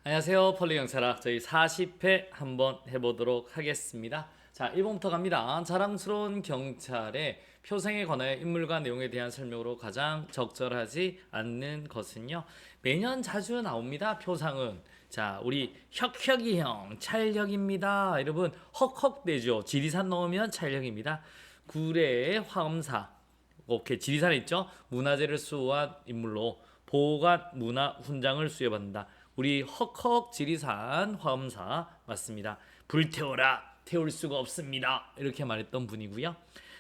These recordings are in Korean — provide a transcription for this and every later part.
안녕하세요. 폴리경찰학 저희 40회 한번 해보도록 하겠습니다. 자, 1번부터 갑니다. 자랑스러운 경찰의 표생에 관하여 인물과 내용에 대한 설명으로 가장 적절하지 않는 것은요. 매년 자주 나옵니다. 표상은. 자, 우리 혁혁이 형 찰혁입니다. 여러분 헉헉대죠. 지리산 넣으면 찰혁입니다. 구례의 화엄사. 오케이, 지리산에 있죠. 문화재를 수호한 인물로 보관 문화 훈장을 수여받는다. 우리 헉헉 지리산 화엄사 맞습니다. 불태워라, 태울 수가 없습니다. 이렇게 말했던 분이고요.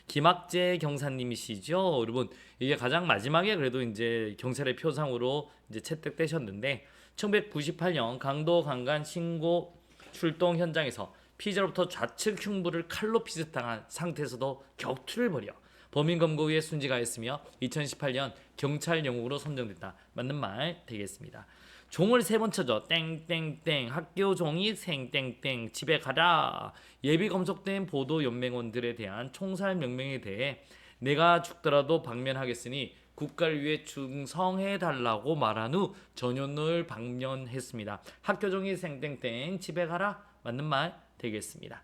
김학재 경사님이시죠, 여러분. 이게 가장 마지막에 그래도 이제 경찰의 표상으로 이제 채택되셨는데 1998년 강도 강간 신고 출동 현장에서 피의자로부터 좌측 흉부를 칼로 피습당한 상태에서도 격투를 벌여 범인 검거위에 순직하였으며 2018년 경찰 영웅으로 선정됐다. 맞는 말 되겠습니다. 종을 세 번 쳐줘. 땡땡땡. 학교 종이 생땡땡. 집에 가라. 예비 검속된 보도 연맹원들에 대한 총살 명령에 대해 내가 죽더라도 방면하겠으니 국가를 위해 충성해달라고 말한 후 전현을 방면했습니다. 학교 종이 생땡땡. 집에 가라. 맞는 말 되겠습니다.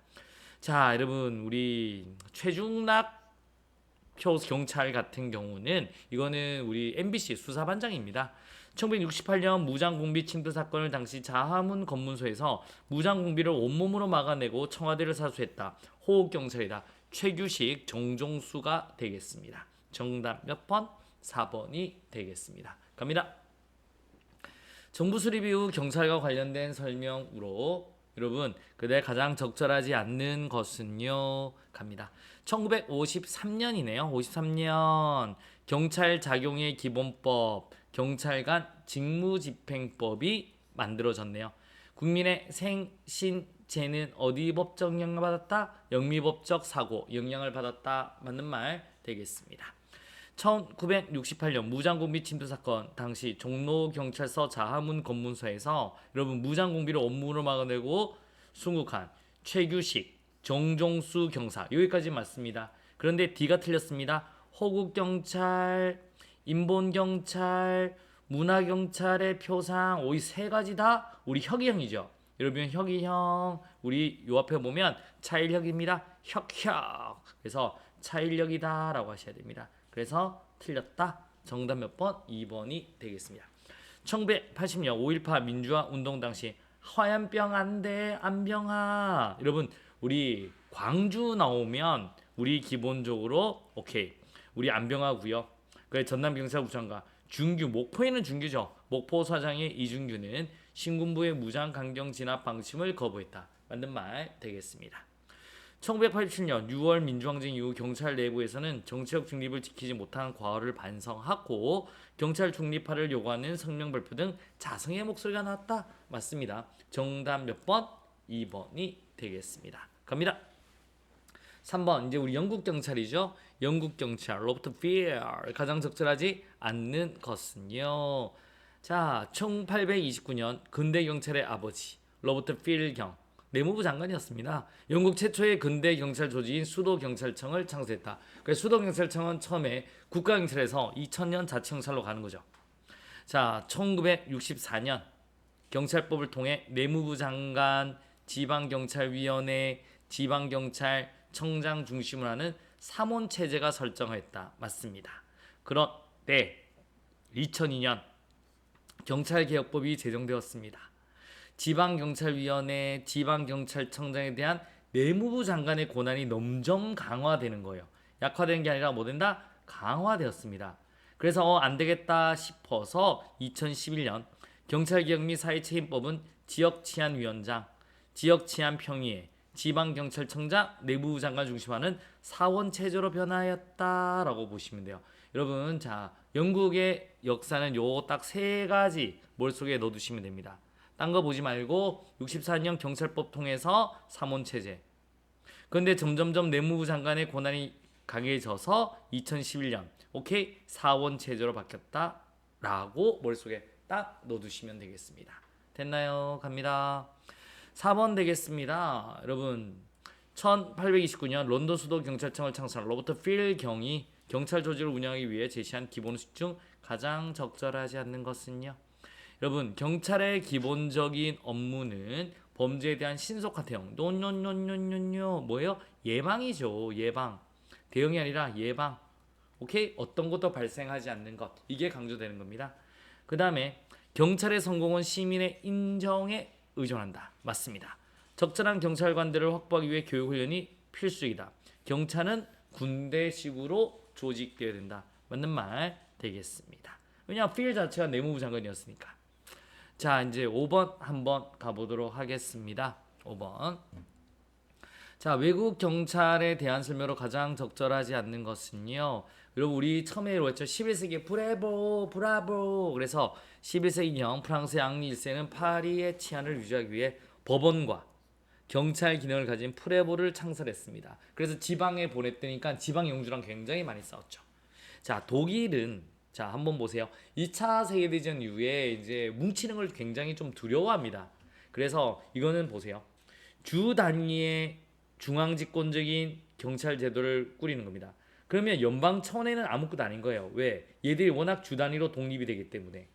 자, 여러분 우리 최중락 표 경찰 같은 경우는 이거는 우리 MBC 수사반장입니다. 1968년 무장공비 침투 사건을 당시 자하문 검문소에서 무장공비를 온몸으로 막아내고 청와대를 사수했다. 호국경찰이다. 최규식, 정종수가 되겠습니다. 정답 몇 번? 4번이 되겠습니다. 갑니다. 정부 수립 이후 경찰과 관련된 설명으로 여러분 그대 가장 적절하지 않는 것은요 갑니다. 1953년이네요. 53년 경찰 작용의 기본법 경찰관 직무집행법이 만들어졌네요. 국민의 생신체는 어디 법적 영향을 받았다? 영미법적 사고 영향을 받았다. 맞는 말 되겠습니다. 1968년 무장공비 침투 사건 당시 종로경찰서 자하문 검문소에서 여러분 무장공비를 업무로 막아내고 순국한 최규식, 정종수 경사 여기까지 맞습니다. 그런데 D가 틀렸습니다. 호국경찰, 인본경찰, 문화경찰의 표상 이 세 가지 다 우리 혁이 형이죠. 여러분 혁이 형 우리 요 앞에 보면 차일혁입니다. 혁혁 그래서 차일혁이다 라고 하셔야 됩니다. 그래서 틀렸다. 정답 몇 번? 2번이 되겠습니다. 1980년 5.18 민주화 운동 당시 화염병 안돼 안병아 여러분 우리 광주 나오면 우리 기본적으로 오케이 우리 안병하고요. 그 전남경찰부장과 준규 목포에는 준규죠. 목포 사장의 이준규는 신군부의 무장 강경 진압 방침을 거부했다. 맞는 말 되겠습니다. 1987년 6월 민주항쟁 이후 경찰 내부에서는 정치적 중립을 지키지 못한 과오를 반성하고 경찰 중립화를 요구하는 성명 발표 등 자성의 목소리가 나왔다. 맞습니다. 정답 몇 번? 2번이 되겠습니다. 갑니다. 3번 이제 우리 영국 경찰이죠. 영국 경찰 로버트 필 가장 적절하지 않는 것은요. 자, 1829년 근대 경찰의 아버지 로버트 필경 내무부 장관이었습니다. 영국 최초의 근대 경찰 조직인 수도 경찰청을 창설했다. 그래서 수도 경찰청은 처음에 국가경찰에서 2000년 자치경찰로 가는 거죠. 자, 1964년 경찰법을 통해 내무부 장관, 지방경찰위원회, 지방경찰청장 중심으로 하는 삼원 체제가 설정했다. 맞습니다. 그런데 2002년 경찰개혁법이 제정되었습니다. 지방경찰위원회, 지방경찰청장에 대한 내무부 장관의 권한이 넘정 강화되는 거예요. 약화된 게 아니라 뭐 된다? 강화되었습니다. 그래서 안 되겠다 싶어서 2011년 경찰개혁 및 사회책임법은 지역치안위원장, 지역치안평의회, 지방경찰청장, 내무부 장관 중심하는 사원체제로 변화하였다라고 보시면 돼요. 여러분 자 영국의 역사는 요 딱 세 가지 머릿속에 넣어두시면 됩니다. 딴 거 보지 말고 64년 경찰법 통해서 사원체제. 그런데 점점점 내무부 장관의 권한이 강해져서 2011년 오케이 사원체제로 바뀌었다라고 머릿속에 딱 넣어두시면 되겠습니다. 됐나요? 갑니다. 4번 되겠습니다. 여러분 1829년 런던 수도 경찰청을 창설한 로버트 필 경이 경찰 조직을 운영하기 위해 제시한 기본 수칙 중 가장 적절하지 않는 것은요. 여러분 경찰의 기본적인 업무는 범죄에 대한 신속한 대응. 노노노노노노 뭐예요? 예방이죠. 예방. 대응이 아니라 예방. 오케이? 어떤 것도 발생하지 않는 것. 이게 강조되는 겁니다. 그 다음에 경찰의 성공은 시민의 인정에 의존한다. 맞습니다. 적절한 경찰관들을 확보하기 위해 교육훈련이 필수이다. 경찰은 군대식으로 조직되어야 된다. 맞는 말 되겠습니다. 왜냐하면 필 자체가 내무부 장관이었으니까. 자, 이제 5번 한번 가보도록 하겠습니다. 5번. 자, 외국 경찰에 대한 설명으로 가장 적절하지 않는 것은요. 여러분 우리 처음에 했죠. 11세기 브라보. 그래서 11세기경 프랑스 앙리 1세는 파리의 치안을 유지하기 위해 법원과 경찰 기능을 가진 프레보를 창설했습니다. 그래서 지방에 보냈더니까 지방 영주랑 굉장히 많이 싸웠죠. 자, 독일은 자, 한번 보세요. 2차 세계대전 이후에 이제 뭉치는 걸 굉장히 좀 두려워합니다. 그래서 이거는 보세요. 주 단위의 중앙 집권적인 경찰 제도를 꾸리는 겁니다. 그러면 연방 차원에는 아무것도 아닌 거예요. 왜? 얘들이 워낙 주 단위로 독립이 되기 때문에.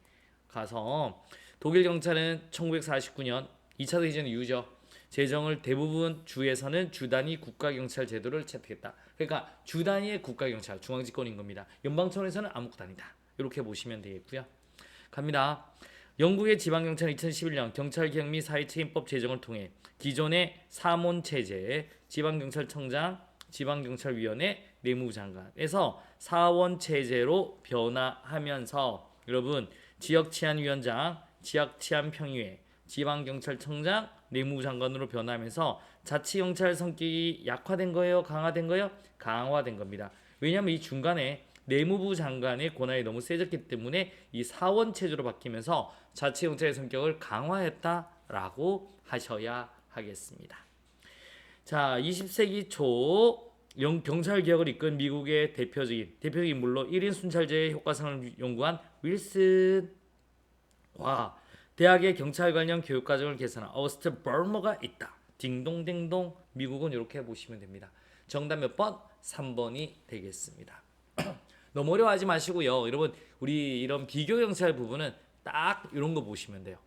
가서 독일 경찰은 1949년 2차 대전 이후죠. 재정을 대부분 주에서는 주 단위 국가 경찰 제도를 채택했다. 그러니까 주 단위의 국가 경찰 중앙 집권인 겁니다. 연방 차원에서는 아무것도 아니다. 이렇게 보시면 되겠고요. 갑니다. 영국의 지방경찰은 2011년 경찰개혁 및 사회책임법 제정을 통해 기존의 사몬 체제, 지방경찰청장, 지방경찰위원회, 내무장관에서 사원 체제로 변화하면서 여러분 지역치안위원장, 지역치안평의회, 지방경찰청장, 내무장관으로 변화하면서 자치경찰 성격이 약화된 거예요? 강화된 거예요? 강화된 겁니다. 왜냐하면 이 중간에 내무부 장관의 권한이 너무 세졌기 때문에 이 사원 체제로 바뀌면서 자치경찰의 성격을 강화했다라고 하셔야 하겠습니다. 자, 20세기 초 경찰개혁을 이끈 미국의 대표적인 인물로 1인 순찰제의 효과성을 연구한 윌슨 대학의 경찰 관련 교육과정을 개선한 어스트 버머가 있다. 딩동댕동. 미국은 이렇게 보시면 됩니다. 정답 몇 번? 3번이 되겠습니다. 너무 어려워하지 마시고요. 여러분 우리 이런 비교 경찰 부분은 딱 이런 거 보시면 돼요.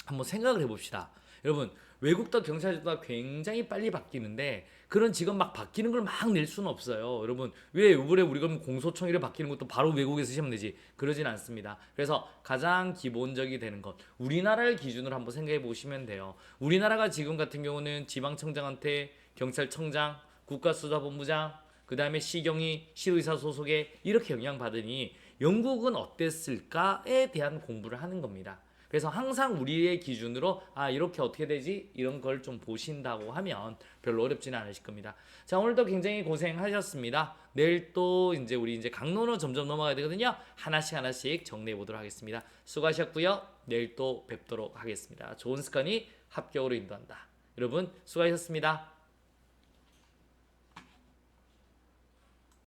한번 생각을 해봅시다. 여러분 외국도 경찰 제도가 굉장히 빨리 바뀌는데 그런 지금 막 바뀌는 걸 막 낼 수는 없어요. 여러분 왜 이번에 우리가 공소청일에 바뀌는 것도 바로 외국에서 시험 내지? 그러진 않습니다. 그래서 가장 기본적이 되는 것 우리나라를 기준으로 한번 생각해 보시면 돼요. 우리나라가 지금 같은 경우는 지방청장한테 경찰청장, 국가수사본부장, 그 다음에 시경이 시도의사 소속에 이렇게 영향받으니 영국은 어땠을까에 대한 공부를 하는 겁니다. 그래서 항상 우리의 기준으로 이렇게 어떻게 되지? 이런 걸 좀 보신다고 하면 별로 어렵지는 않으실 겁니다. 자, 오늘도 굉장히 고생하셨습니다. 내일 또 이제 우리 강론으로 점점 넘어가야 되거든요. 하나씩 정리해 보도록 하겠습니다. 수고하셨고요. 내일 또 뵙도록 하겠습니다. 좋은 습관이 합격으로 인도한다. 여러분 수고하셨습니다.